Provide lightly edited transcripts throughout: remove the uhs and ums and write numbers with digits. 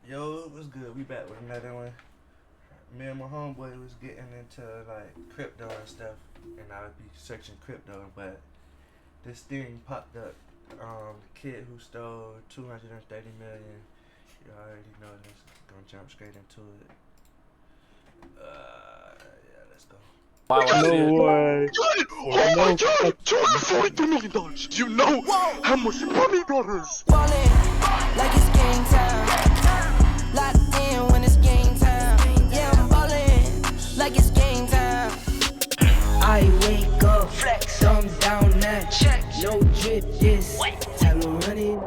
Yo, it was good. We back with another one. Me and my homeboy was getting into like crypto and stuff, and I would be searching crypto, but this thing popped up. The kid who stole 230 million. You already know this. Gonna jump straight into it. Yeah, let's go. Wow, I see No it. way. Oh my god! $242 million! You know how much money that is! Ballin' like it's game time. Locked in when it's game time. Yeah, I'm ballin' like it's game time. I wake up, flex, I'm down that check. No drip, this time to run it.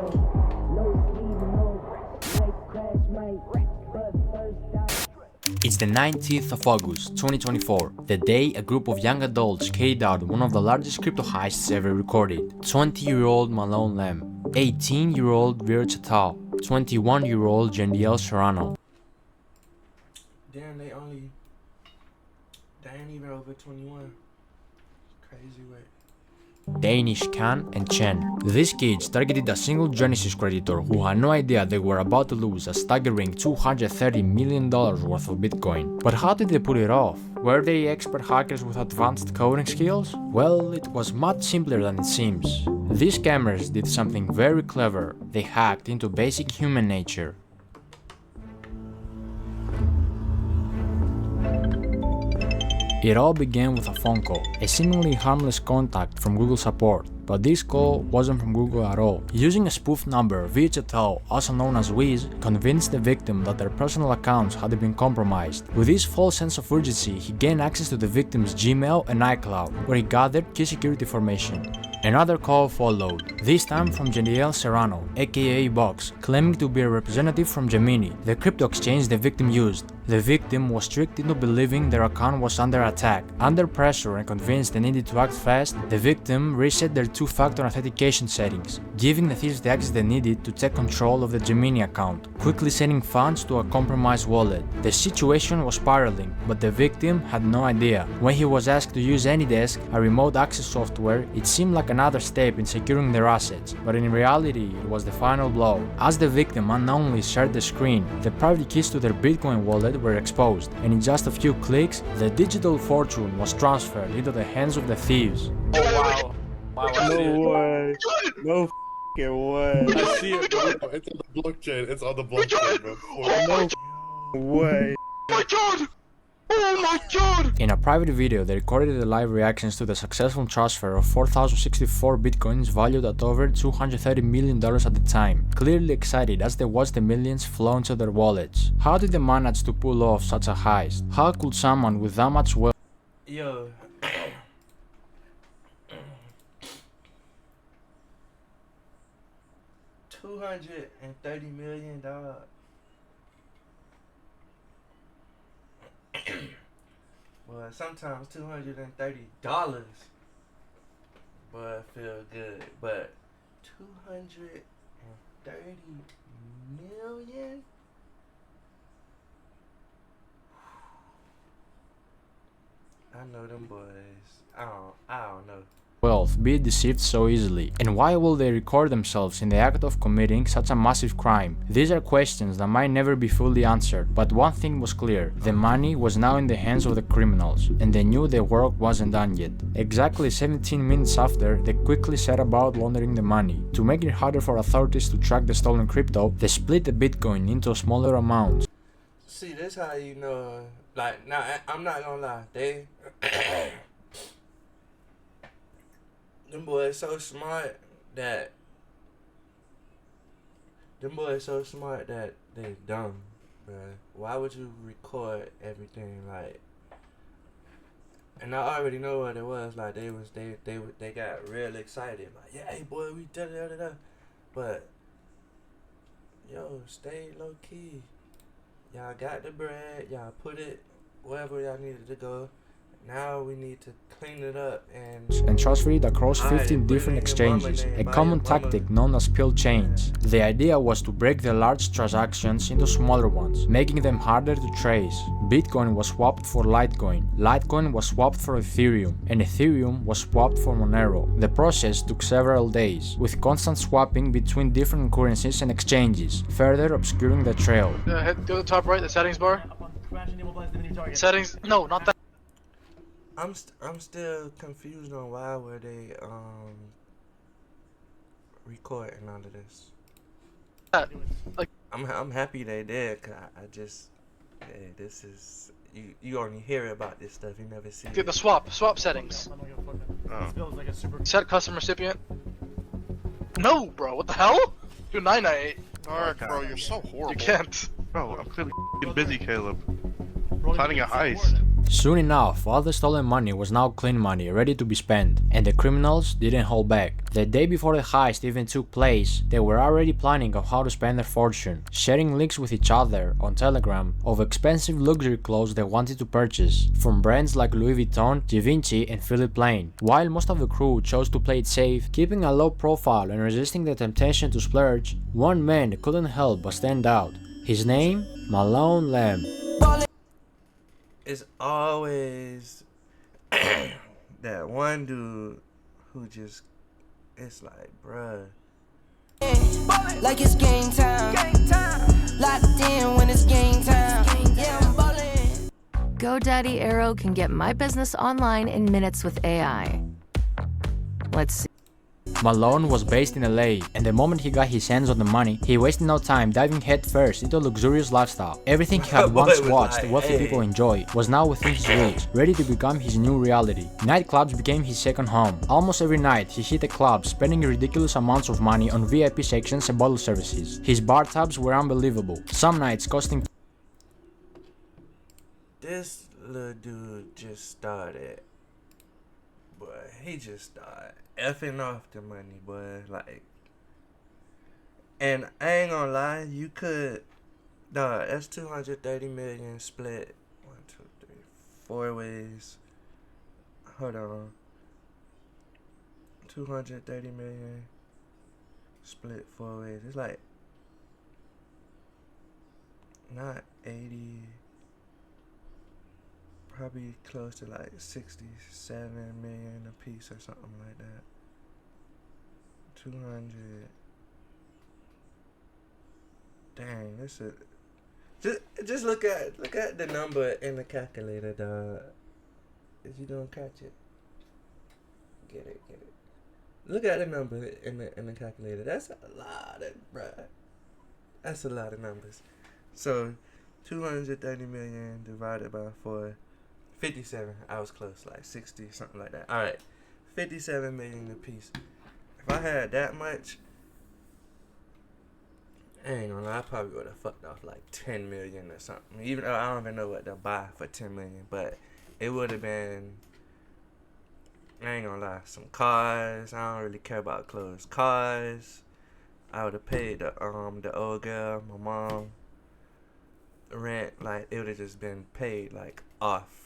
It's the 19th of August 2024, the day a group of young adults carried out one of the largest crypto heists ever recorded. 20-year-old Malone Lem, 18-year-old Vir Chatal, 21-year-old Jendiel Serrano. Damn, they ain't even over 21. Crazy way. Danish, Khan, and Chen. These kids targeted a single Genesis creditor who had no idea they were about to lose a staggering $230 million worth of Bitcoin. But how did they pull it off? Were they expert hackers with advanced coding skills? Well, it was much simpler than it seems. These scammers did something very clever. They hacked into basic human nature. It all began with a phone call, a seemingly harmless contact from Google support, but this call wasn't from Google at all. Using a spoof number, Vichatel, also known as Wiz, convinced the victim that their personal accounts had been compromised. With this false sense of urgency, he gained access to the victim's Gmail and iCloud, where he gathered key security information. Another call followed, this time from Jendiel Serrano, aka Box, claiming to be a representative from Gemini, the crypto exchange the victim used. The victim was tricked into believing their account was under attack. Under pressure and convinced they needed to act fast, the victim reset their two-factor authentication settings, giving the thieves the access they needed to take control of the Gemini account, quickly sending funds to a compromised wallet. The situation was spiraling, but the victim had no idea. When he was asked to use AnyDesk, a remote access software, it seemed like another step in securing their assets, but in reality it was the final blow. As the victim unknowingly shared the screen, the private keys to their Bitcoin wallet were exposed, and in just a few clicks, the digital fortune was transferred into the hands of the thieves. Oh wow. Wow, I see No it. way. No f***ing way. I see it, bro. It's on the blockchain. It's on the blockchain, bro. No way. Oh my god! Oh my god! In a private video, they recorded the live reactions to the successful transfer of 4,064 bitcoins valued at over $230 million at the time, clearly excited as they watched the millions flow into their wallets. How did they manage to pull off such a heist? How could someone with that much wealth Yo. $230 million. Well, sometimes $230, but feel good. But 230 million. I know them boys. I don't know. be deceived so easily? And why will they record themselves in the act of committing such a massive crime? These are questions that might never be fully answered, but one thing was clear: the money was now in the hands of the criminals, and they knew their work wasn't done yet. Exactly 17 minutes after, they quickly set about laundering the money. To make it harder for authorities to track the stolen crypto, they split the Bitcoin into smaller amounts. See, this how you know. Like, now I'm not gonna lie. Them boys so smart that they dumb, bruh. Why would you record everything like? And I already know what it was. Like they got real excited. Like, yeah, hey boy, we da da da da. But yo, stay low key. Y'all got the bread. Y'all put it wherever y'all needed to go, Now we need to clean it up and transfer it across Alright, 15 put it different in your mama exchanges, name, a buy common your mama. tactic known as pill chains. The idea was to break the large transactions into smaller ones, making them harder to trace. Bitcoin was swapped for Litecoin, Litecoin was swapped for Ethereum, and Ethereum was swapped for Monero. The process took several days, with constant swapping between different currencies and exchanges, further obscuring the trail. Go to the top right, the settings bar. Settings. No, not that. I'm still confused on why were they recording all of this. Like, I'm happy they did, cause I just this is you only hear about this stuff, you never see get it. the swap settings. Oh. Set custom recipient. No, bro. What the hell? Do 998. Dark, bro, you're so horrible. You can't. Bro, I'm clearly busy, Caleb. Planning a heist. Soon enough, all the stolen money was now clean money, ready to be spent, and the criminals didn't hold back. The day before the heist even took place, they were already planning on how to spend their fortune, sharing links with each other on Telegram of expensive luxury clothes they wanted to purchase, from brands like Louis Vuitton, Givenchy, and Philippe Plein. While most of the crew chose to play it safe, keeping a low profile and resisting the temptation to splurge, one man couldn't help but stand out. His name? Malone Lamb. It's always that one dude who just, it's like, bruh. Like it's game time. Locked in when it's game time. Yeah, I'm ballin'. GoDaddy Arrow can get my business online in minutes with AI. Let's see. Malone was based in LA, and the moment he got his hands on the money, he wasted no time diving headfirst into a luxurious lifestyle. Everything he had Boy once was watched like, wealthy hey. people enjoy was now within his reach, ready to become his new reality. Nightclubs became his second home. Almost every night, he hit a club, spending ridiculous amounts of money on VIP sections and bottle services. His bar tabs were unbelievable, some nights costing. This little dude just started, boy, he just started effing off the money, boy, like, and I ain't gonna lie, you could, dog, that's 230 million split, 1, 2, 3, 4 ways, hold on, 230 million split 4 ways, it's like, not 80, probably close to like 67 million a piece or something like that. 200. Dang, this is just look at the number in the calculator, dog. Is you gonna catch it? Get it. Look at the number in the calculator. That's a lot of bruh. That's a lot of numbers. So 230 million divided by 4. 57. I was close, like 60, something like that. Alright. 57 million a piece. If I had that much, I ain't gonna lie, I probably would have fucked off like 10 million or something. Even though I don't even know what to buy for 10 million, but it would have been, I ain't gonna lie, some cars. I don't really care about clothes. Cars. I would have paid the old girl, my mom, rent, like it would have just been paid like off.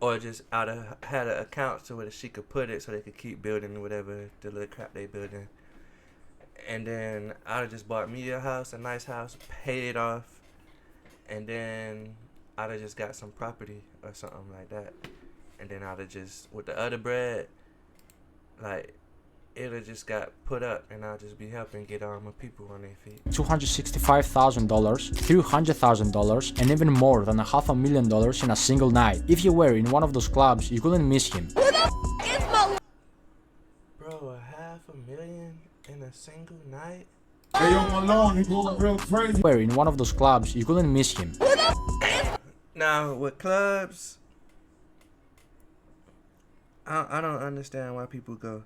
Or just out of had an account so where she could put it so they could keep building whatever the little crap they building. And then I'd have just bought me a house, a nice house, paid it off, and then I'd have just got some property or something like that. And then I'd have just, with the other bread, like, it would just got put up and I'll just be helping get all my people on their feet. $265,000, $300,000, and even more than $500,000 in a single night. If you were in one of those clubs, you couldn't miss him. Bro, $500,000 in a single night? Hey, yo, Malone, he going real crazy. If you were in one of those clubs, you couldn't miss him. Now, with clubs, I don't understand why people go.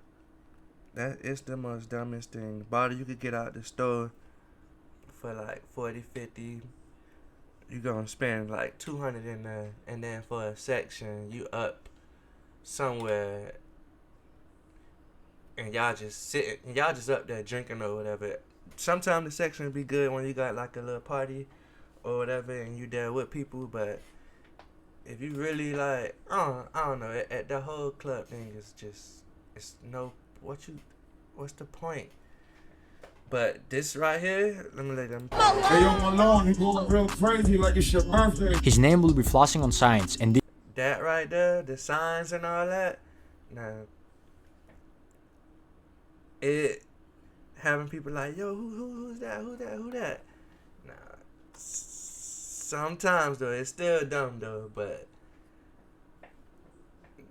That is the most dumbest thing. The bottle you could get out the store for like 40, 50. You gonna spend like 200 in there, and then for a section you up somewhere, and y'all just sitting, y'all just up there drinking or whatever. Sometimes the section be good when you got like a little party or whatever, and you there with people, but if you really like, I don't know, at the whole club thing is just, it's no, what's the point? But this right here, let me let them. Hey, yo, Malone, you going real crazy like it's your birthday. His name will be flashing on signs, and That right there, the signs and all that, nah. It having people like, yo, who's that? Who that? Nah. Sometimes though, it's still dumb though, but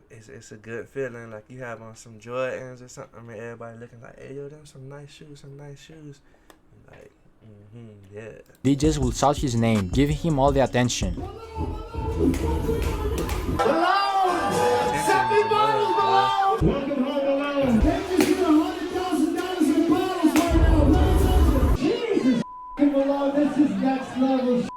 it's a good feeling. Like you have on some Jordans or something. I mean, everybody looking like, hey yo, them some nice shoes. Like, yeah. DJs will shout his name, giving him all the attention. Welcome home, Malone. They just hit $100,000 in bottles right now. Jesus, Malone, this is next level.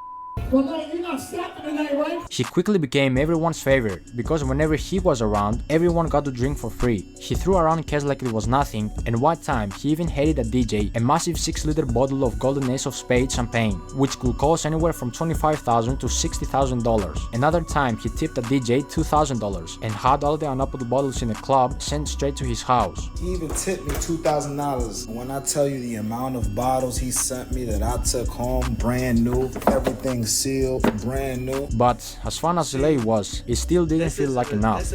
Malone, you're not stopping tonight, right? He quickly became everyone's favorite, because whenever he was around, everyone got to drink for free. He threw around cash like it was nothing, and one time he even handed a DJ a massive 6-liter bottle of Golden Ace of Spades champagne, which could cost anywhere from $25,000 to $60,000. Another time he tipped a DJ $2,000 and had all the unopened bottles in the club sent straight to his house. He even tipped me $2,000. When I tell you the amount of bottles he sent me that I took home brand new, everything sealed, brand new. But as fun as LA was, it still didn't feel like enough.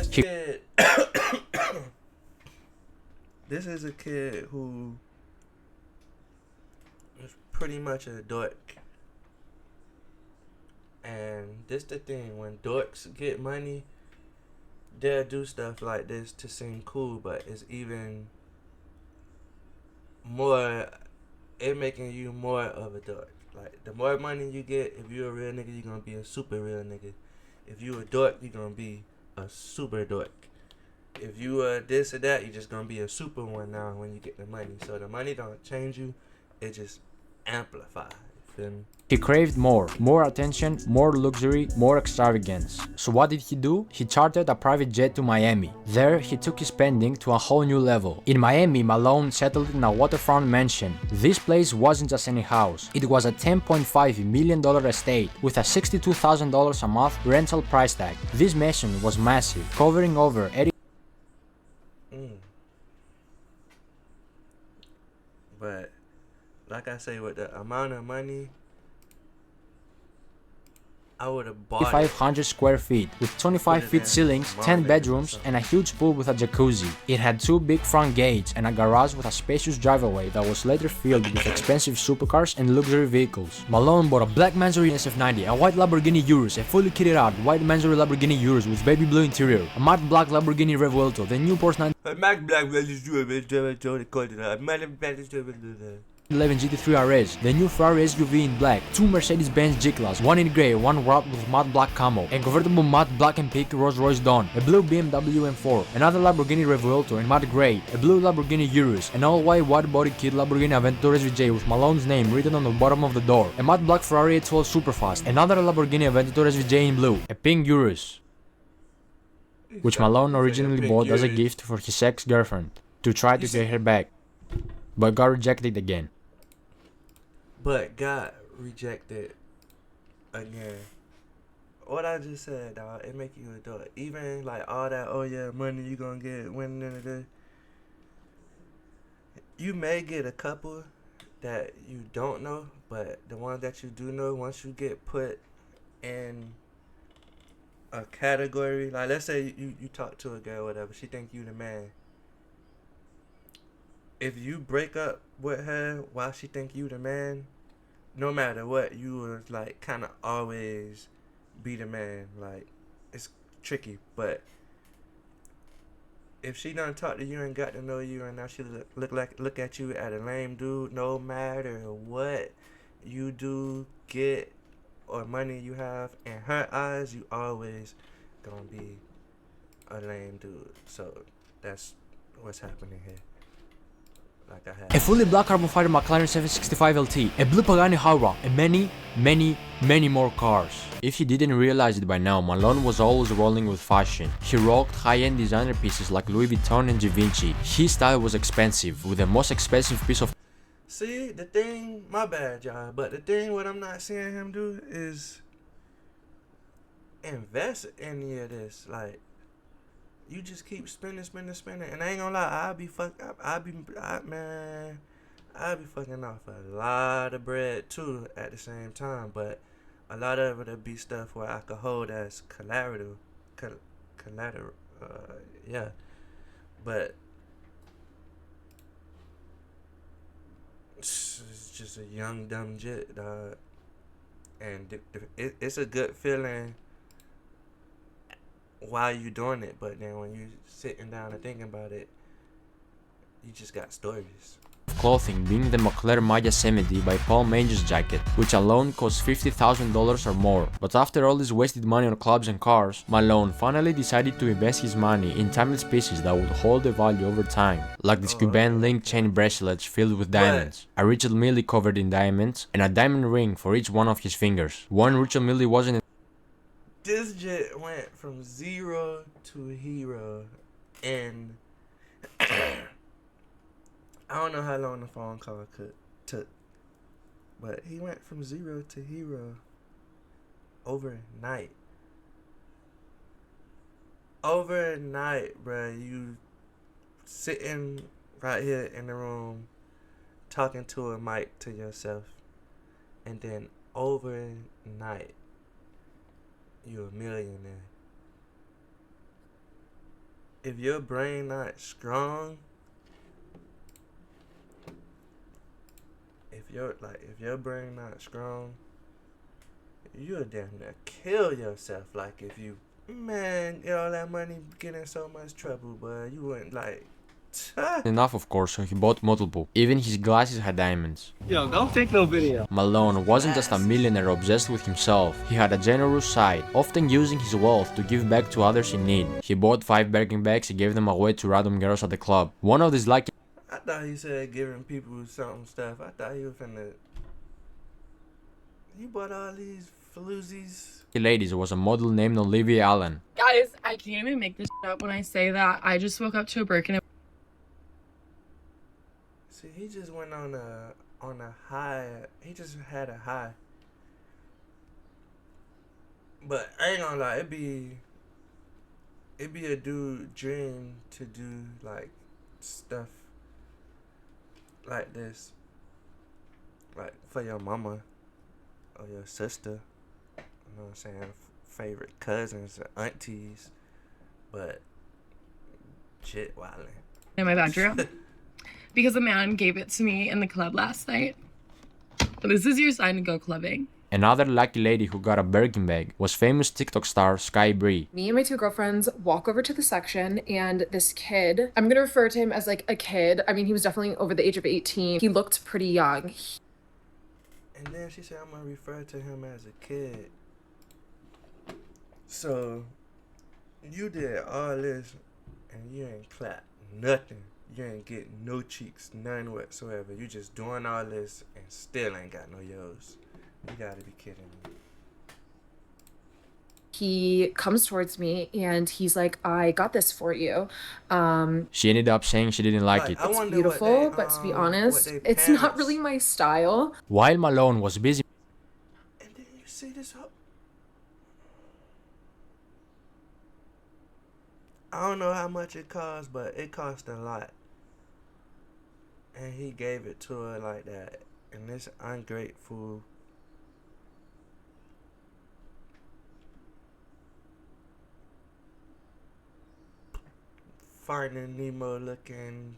This is a kid who is pretty much a dork. And this the thing, when dorks get money, they'll do stuff like this to seem cool, but it's even more, it making you more of a dork. Like, the more money you get, if you're a real nigga, you're gonna be a super real nigga. If you a dork, you're gonna be a super dork. If you are this or that, you're just gonna be a super one now when you get the money. So the money don't change you, it just amplifies. You feel me? He craved more attention, more luxury, more extravagance. So what did he do? He chartered a private jet to Miami. There, he took his spending to a whole new level. In Miami, Malone settled in a waterfront mansion. This place wasn't just any house. It was a $10.5 million estate with a $62,000 a month rental price tag. This mansion was massive, covering over 80. But, like I say, with the amount of money, I would have bought 500 square feet with 25-feet ceilings, 10 bedrooms, and a huge pool with a jacuzzi. It had 2 big front gates and a garage with a spacious driveway that was later filled with expensive supercars and luxury vehicles. Malone bought a black Mansory SF90, a white Lamborghini Urus, a fully kitted out white Mansory Lamborghini Urus with baby blue interior, a matte black Lamborghini Revuelto, the new Porsche 911 GT3 RS, the new Ferrari SUV in black, 2 Mercedes-Benz G-Class, 1 in grey, 1 wrapped with matte black camo, a convertible matte black and pink Rolls-Royce Dawn, a blue BMW M4, another Lamborghini Revuelto in matte grey, a blue Lamborghini Urus, an all-white wide-body kit Lamborghini Aventador SVJ with Malone's name written on the bottom of the door, a matte black Ferrari 812 Superfast, another Lamborghini Aventador SVJ in blue, a pink Urus, which Malone originally bought as a gift for his ex-girlfriend, to try to get her back, but got rejected again. But got rejected again. What I just said, dog, it make you a dog. Even like all that, oh yeah, money you gonna get winning in the day. You may get a couple that you don't know, but the ones that you do know, once you get put in a category, like let's say you talk to a girl or whatever, she think you the man. If you break up with her while she think you the man, no matter what, you will like kind of always be the man. Like, it's tricky, but if she done talk to you and got to know you, and now she look at you as a lame dude, no matter what you do, get, or money you have, in her eyes, you always gonna be a lame dude. So that's what's happening here. Like I had A fully black carbon fiber McLaren 765 LT, a blue Pagani Huayra, and many more cars. If you didn't realize it by now, Malone was always rolling with fashion. He rocked high-end designer pieces like Louis Vuitton and Givenchy. His style was expensive, with the most expensive piece of... See, the thing, my bad, y'all, but the thing what I'm not seeing him do is invest in any of this. Like, you just keep spending. And I ain't gonna lie, I'll be fucking off a lot of bread too at the same time. But a lot of it'll be stuff where I could hold as collateral. Yeah. But it's just a young dumb jit, dog. And it's a good feeling while you doing it, but then when you sitting down and thinking about it, you just got stories. Clothing being the Moncler Maya 70 by Paul Manges jacket, which alone cost $50,000 or more. But after all this wasted money on clubs and cars, Malone finally decided to invest his money in timeless pieces that would hold the value over time, like these Cuban link chain bracelets filled with diamonds, a Rachel Millie covered in diamonds, and a diamond ring for each one of his fingers. One Rachel Millie wasn't. This jet went from zero to hero, and I don't know how long the phone call took, but he went from zero to hero overnight. Overnight, bruh. You sitting right here in the room talking to a mic to yourself, and then overnight, you're a millionaire. If your brain not strong, if your brain not strong, you'll damn near kill yourself. Like, if you, man, all that money get in so much trouble, but you wouldn't like. Enough, of course, so he bought multiple. Even his glasses had diamonds. Yo, don't take no video. Malone wasn't just a millionaire obsessed with himself. He had a generous side, often using his wealth to give back to others in need. He bought 5 Birkin bags and gave them away to random girls at the club. One of these lucky. I thought he said giving people some stuff. I thought he was finna. He bought all these floozies. Ladies was a model named Olivia Allen. Guys, I can't even make this up when I say that. I just woke up to a Birkin. See, he just went on a high. He just had a high. But I ain't gonna lie, it'd be a dude dream to do like stuff like this, like for your mama or your sister. You know what I'm saying? Favorite cousins or aunties, but shit wildin'. In my bedroom. Because a man gave it to me in the club last night. This is your sign to go clubbing. Another lucky lady who got a Birkin bag was famous TikTok star Sky Bree. Me and my 2 girlfriends walk over to the section, and this kid, I'm gonna refer to him as like a kid. I mean, he was definitely over the age of 18. He looked pretty young. And then she said, I'm gonna refer to him as a kid. So, you did all this, and you ain't clapped nothing. You ain't getting no cheeks, none whatsoever. You just doing all this and still ain't got no yos. You gotta be kidding me. He comes towards me and he's like, I got this for you. She ended up saying she didn't like it. It's beautiful, but to be honest, it's not really my style. While Malone was busy. And then you see this whole... I don't know how much it cost, but it cost a lot. And he gave it to her like that. And this ungrateful... Finding Nemo looking...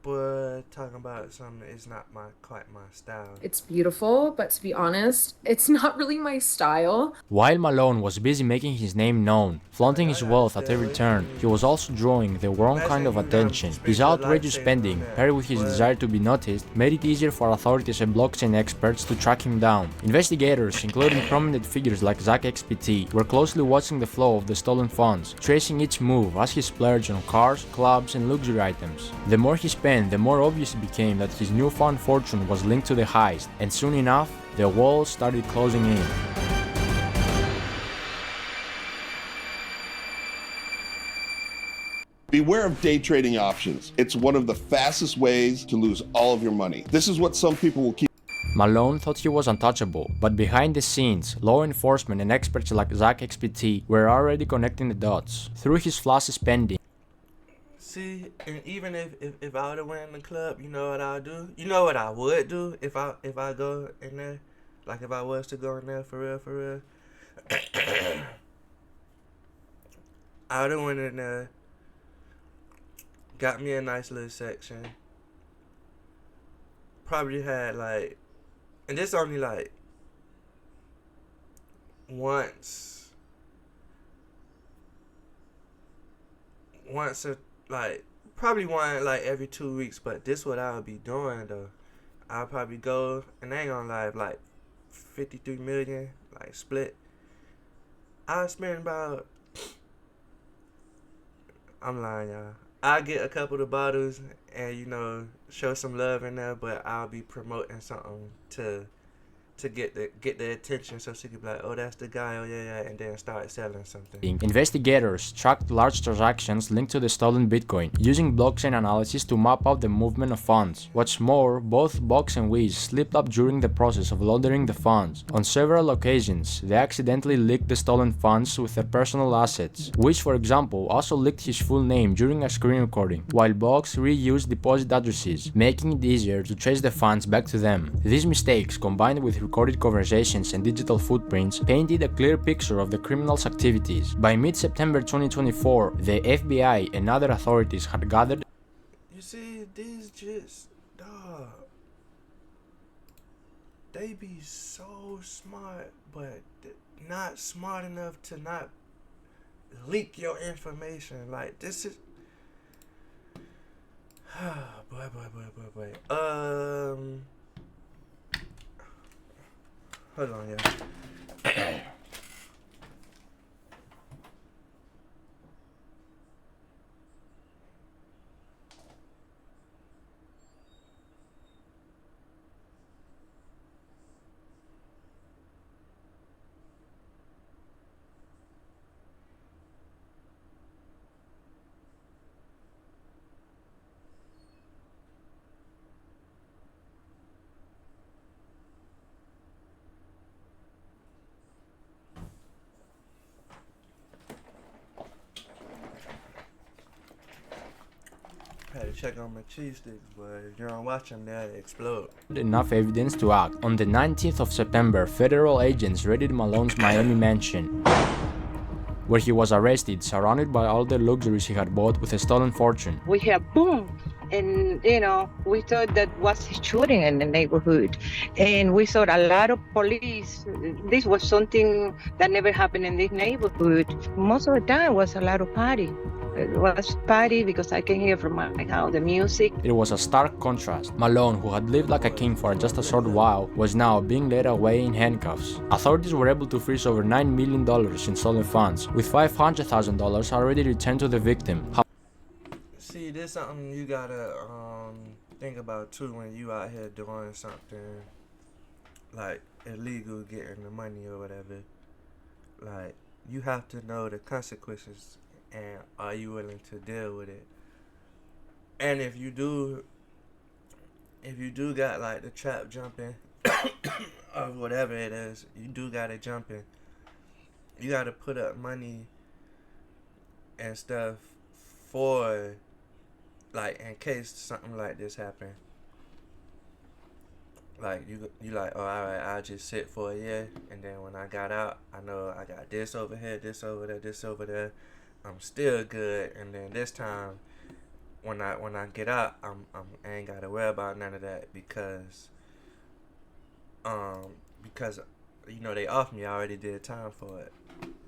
talking about something that is not quite my style. It's beautiful, but to be honest, it's not really my style. While Malone was busy making his name known, flaunting his wealth at every turn, he was also drawing the wrong kind of attention. His outrageous spending, paired with his desire to be noticed, made it easier for authorities and blockchain experts to track him down. Investigators, including prominent figures like Zach XPT, were closely watching the flow of the stolen funds, tracing each move as he splurged on cars, clubs, and luxury items. The more he spent, the more obvious it became that his newfound fortune was linked to the heist, and soon enough, the walls started closing in. Beware of day trading options. It's one of the fastest ways to lose all of your money. This is what some people will keep. Malone thought he was untouchable, but behind the scenes, law enforcement and experts like Zach XPT were already connecting the dots. Through his flashy spending. See, and even if I would've went in the club, you know what I'll do? You know what I would do if I go in there? Like if I was to go in there for real. I would've went in there, got me a nice little section. Probably had like, and this only like once or like probably one like every 2 weeks, but this what I would be doing though. I'll probably go, and I ain't gonna lie, like 53 million, like split. I'll spend about, I'm lying, y'all. I'll get a couple of the bottles and, you know, show some love in there, but I'll be promoting something to get the attention, so she could be like, oh, that's the guy, oh yeah, and then start selling something. Investigators tracked large transactions linked to the stolen Bitcoin, using blockchain analysis to map out the movement of funds. What's more, both Box and Wiz slipped up during the process of laundering the funds. On several occasions, they accidentally leaked the stolen funds with their personal assets. Wiz, for example, also leaked his full name during a screen recording, while Box reused deposit addresses, making it easier to trace the funds back to them. These mistakes, combined with recorded conversations and digital footprints, painted a clear picture of the criminals' activities. By mid-September 2024, the FBI and other authorities had gathered. You see, these just, dog, they be so smart, but not smart enough to not leak your information. Like, this is, boy. Hold on, yeah. Had to check on my cheese sticks, but if you don't watch them, they'll explode. Enough evidence to act. On the 19th of September, federal agents raided Malone's Miami mansion, where he was arrested, surrounded by all the luxuries he had bought with a stolen fortune. We hear boom, and we thought that was a shooting in the neighborhood, and we saw a lot of police. This was something that never happened in this neighborhood. Most of the time was a lot of party. It was party because I can hear from my house the music. It was a stark contrast. Malone, who had lived like a king for just a short while, was now being led away in handcuffs. Authorities were able to freeze over $9 million in stolen funds, with $500,000 already returned to the victim. See, this is something you gotta think about too when you out here doing something like illegal, getting the money or whatever. Like, you have to know the consequences, and are you willing to deal with it? And if you do got like the trap jumping or whatever it is, you do got it jumping. You gotta put up money and stuff for, like, in case something like this happen. Like, you like, oh, alright, I'll just sit for a year, and then when I got out, I know I got this over here, this over there, this over there. I'm still good, and then this time, when I get out, I ain't gotta worry about none of that because they off me. I already did time for it,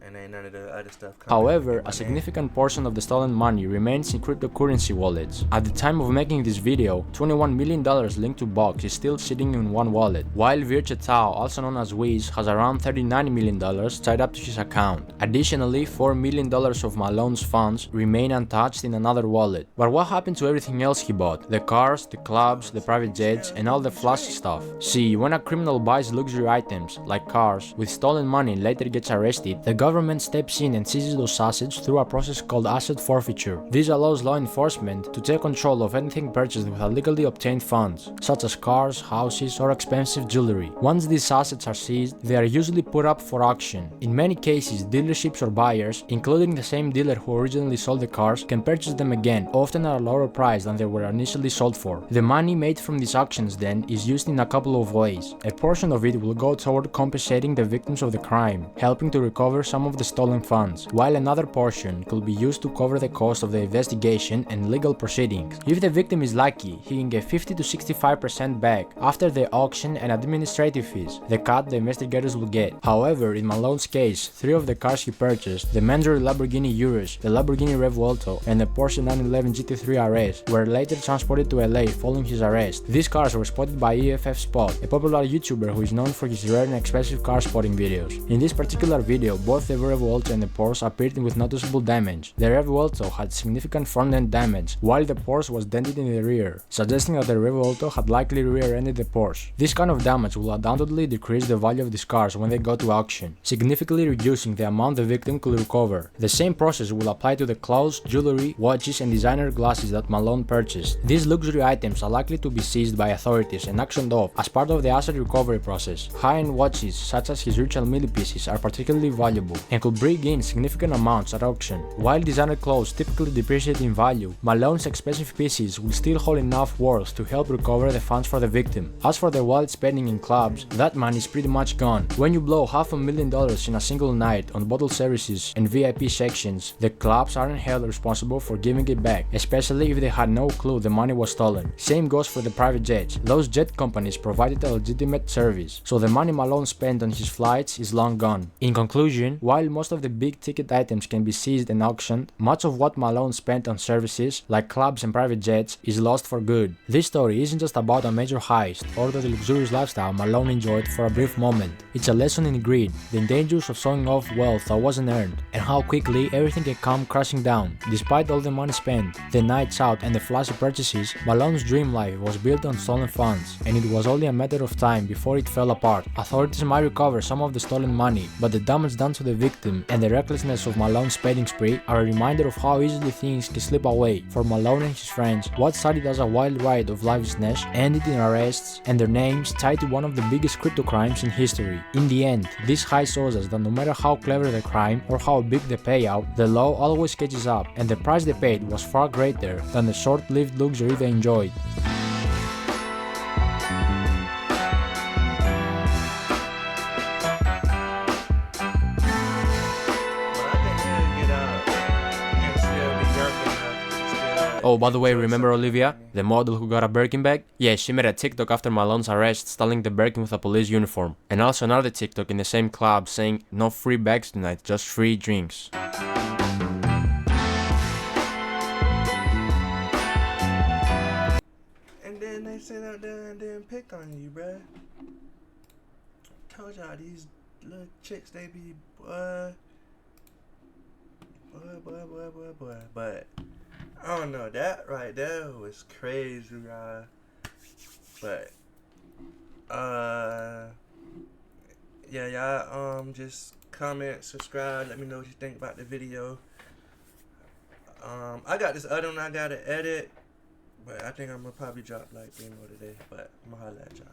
and ain't none of the other stuff coming. However, a significant portion of the stolen money remains in cryptocurrency wallets. At the time of making this video, $21 million linked to Box is still sitting in one wallet, while Virche Tao, also known as Wiz, has around $39 million tied up to his account. Additionally, $4 million of Malone's funds remain untouched in another wallet. But what happened to everything else he bought? The cars, the clubs, the private jets, and all the flashy stuff? See, when a criminal buys luxury items, like cars, with stolen money and later gets arrested, the government government steps in and seizes those assets through a process called asset forfeiture. This allows law enforcement to take control of anything purchased with illegally obtained funds, such as cars, houses, or expensive jewelry. Once these assets are seized, they are usually put up for auction. In many cases, dealerships or buyers, including the same dealer who originally sold the cars, can purchase them again, often at a lower price than they were initially sold for. The money made from these auctions then is used in a couple of ways. A portion of it will go toward compensating the victims of the crime, helping to recover some of the stolen funds, while another portion could be used to cover the cost of the investigation and legal proceedings. If the victim is lucky, he can get 50 to 65% back after the auction and administrative fees, the cut the investigators will get. However, in Malone's case, 3 of the cars he purchased, the Mandarin Lamborghini Urus, the Lamborghini Revuelto, and the Porsche 911 GT3 RS, were later transported to LA following his arrest. These cars were spotted by EFF Spot, a popular YouTuber who is known for his rare and expensive car spotting videos. In this particular video, both the Revuelto and the Porsche appeared with noticeable damage. The Revuelto had significant front-end damage, while the Porsche was dented in the rear, suggesting that the Revuelto had likely rear-ended the Porsche. This kind of damage will undoubtedly decrease the value of these cars when they go to auction, significantly reducing the amount the victim could recover. The same process will apply to the clothes, jewelry, watches, and designer glasses that Malone purchased. These luxury items are likely to be seized by authorities and auctioned off as part of the asset recovery process. High-end watches, such as his Richard Mille pieces, are particularly valuable and could bring in significant amounts at auction. While designer clothes typically depreciate in value, Malone's expensive pieces will still hold enough worth to help recover the funds for the victim. As for the wild spending in clubs, that money is pretty much gone. When you blow $500,000 in a single night on bottle services and VIP sections, the clubs aren't held responsible for giving it back, especially if they had no clue the money was stolen. Same goes for the private jets. Those jet companies provided a legitimate service, so the money Malone spent on his flights is long gone. In conclusion, while most of the big ticket items can be seized and auctioned, much of what Malone spent on services, like clubs and private jets, is lost for good. This story isn't just about a major heist or the luxurious lifestyle Malone enjoyed for a brief moment. It's a lesson in greed, the dangers of showing off wealth that wasn't earned, and how quickly everything can come crashing down. Despite all the money spent, the nights out, and the flashy purchases, Malone's dream life was built on stolen funds, and it was only a matter of time before it fell apart. Authorities might recover some of the stolen money, but the damage done to the victim and the recklessness of Malone's spending spree are a reminder of how easily things can slip away. For Malone and his friends, what started as a wild ride of lavishness ended in arrests and their names tied to one of the biggest crypto crimes in history. In the end, this heist shows us that no matter how clever the crime or how big the payout, the law always catches up, and the price they paid was far greater than the short-lived luxury they enjoyed. Oh, by the way, remember Olivia, the model who got a Birkin bag? Yeah, she made a TikTok after Malone's arrest styling the Birkin with a police uniform. And also another TikTok in the same club saying, "No free bags tonight, just free drinks." And then they sit out there and then pick on you, bruh. Told y'all these little chicks, they be boy. But I don't know, that right there was crazy, y'all. But yeah, y'all just comment, subscribe, let me know what you think about the video. I got this other one I gotta edit, but I think I'm gonna probably drop like 3 more today, but I'm gonna holla at y'all.